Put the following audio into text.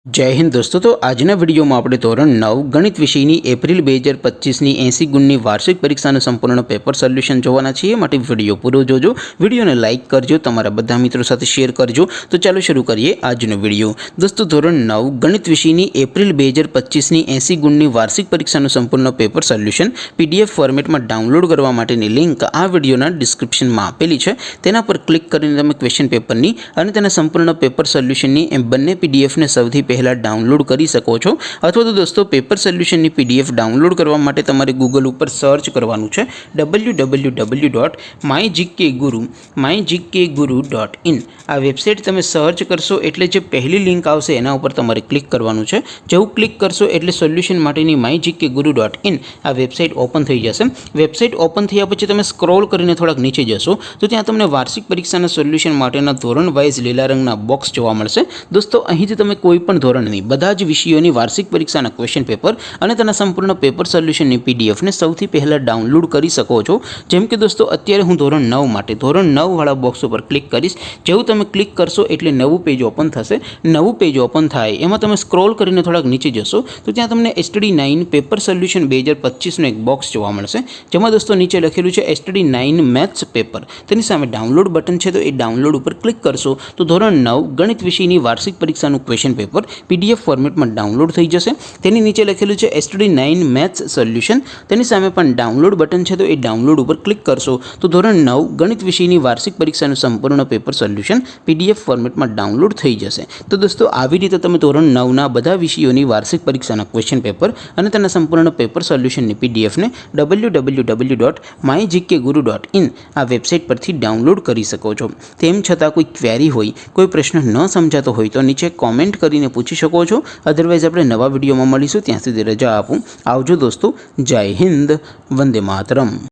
जय हिंद दोस्तों। तो आजना विडियो में આપણે ધોરણ 9 ગણિત વિષયની એપ્રિલ 2025 ની 80 ગુણની વાર્ષિક પરીક્ષાનું સંપૂર્ણ પેપર સોલ્યુશન જોવાના છીએ। માટે વિડિયો પૂરો જોજો, વિડિયોને લાઈક કરજો, તમારા બધા મિત્રો સાથે શેર કરજો। તો ચાલો શરૂ કરીએ આજનો વિડિયો। દોસ્તો ધોરણ 9 ગણિત વિષયની એપ્રિલ 2025 ની 80 ગુણની વાર્ષિક પરીક્ષાનું સંપૂર્ણ પેપર સોલ્યુશન પીડીએફ ફોર્મેટમાં ડાઉનલોડ કરવા માટેની લિંક આ વિડિયોના ડિસ્ક્રિપ્શનમાં આપેલી છે। તેના પર ક્લિક કરીને તમે ક્વેશ્ચન પેપરની અને તેના સંપૂર્ણ પેપર સોલ્યુશનની એમ બંને પીડીએફને સૌથી पहला डाउनलॉड करी सको छो। अथवा तो दोस्तों पेपर सोल्यूशन ની पीडीएफ डाउनलॉड करवा माटे तमारे गूगल पर सर्च करवानुं छे www.mygkguru.in। आ वेबसाइट तमे सर्च करशो एटले जे पहली लिंक आवशे एना उपर तमारे क्लिक करवानुं छे। जेवुं क्लिक करशो एटले सोल्यूशन माटेनी mygkguru.in आ वेबसाइट ओपन थई जशे। वेबसाइट ओपन थया पछी तमे स्क्रॉल करीने थोड़ाक नीचे जशो तो त्यां तमने वार्षिक परीक्षाना सोल्यूशन माटेना धोरण वाइज लीला रंगना बॉक्स जोवा मळशे। दोस्तों અહીંથી તમે કોઈ પણ ધોરણની બધા જ વિષયોની વાર્ષિક પરીક્ષાના ક્વેશ્ચન પેપર અને તેના સંપૂર્ણ પેપર સોલ્યુશનની પીડીએફને સૌથી પહેલા ડાઉનલોડ કરી શકો છો। જેમ કે દોસ્તો અત્યારે હું ધોરણ 9 માટે ધોરણ 9 વાળા બોક્સ ઉપર ક્લિક કરીશ। જેવું તમે ક્લિક કરશો એટલે નવું પેજ ઓપન થશે। નવું પેજ ઓપન થાય એમાં તમે સ્ક્રોલ કરીને થોડાક નીચે જશો તો ત્યાં તમને STD9 પેપર સોલ્યુશન 2025 નો એક બોક્સ જોવા મળશે। જેમાં દોસ્તો નીચે લખેલું છે STD9 મેથ્સ પેપર। તેની સામે ડાઉનલોડ બટન છે તો એ ડાઉનલોડ ઉપર ક્લિક કરશો તો ધોરણ 9 ગણિત વિષયની વાર્ષિક પરીક્ષાનું ક્વેશ્ચન पेपर पीडीएफ फॉर्मेट में डाउनलॉड थई जशे। तेनी नीचे लखेलुं छे STD9 मैथ्स सोल्यूशन। तेनी सामे पण डाउनलॉड बटन छे तो ए डाउनलॉड पर क्लिक करशो तो धोरण 9 गणित विषयनी वार्षिक परीक्षानुं संपूर्ण पेपर सोल्यूशन पीडीएफ फॉर्मेट में डाउनलॉड थई जशे। तो दोस्तों આવી રીતે તમે ધોરણ 9 ના બધા વિષયોની વાર્ષિક પરીક્ષાના ક્વેશ્ચન પેપર અને તેના સંપૂર્ણ પેપર સોલ્યુશનની પીડીએફ ને www.mygkguru.in આ વેબસાઇટ પરથી ડાઉનલોડ કરી શકો છો। તેમ છતાં કોઈ ક્વેરી હોય, કોઈ પ્રશ્ન ન સમજાતો હોય તો નીચે કોમેન્ટ કરીને પૂછી શકો છો। અધરવાઇઝ આપણે નવા વિડીયોમાં મળીશું, ત્યાં સુધી રજા આપું। આવજો દોસ્તો। જય હિન્દ, વંદે માતરમ।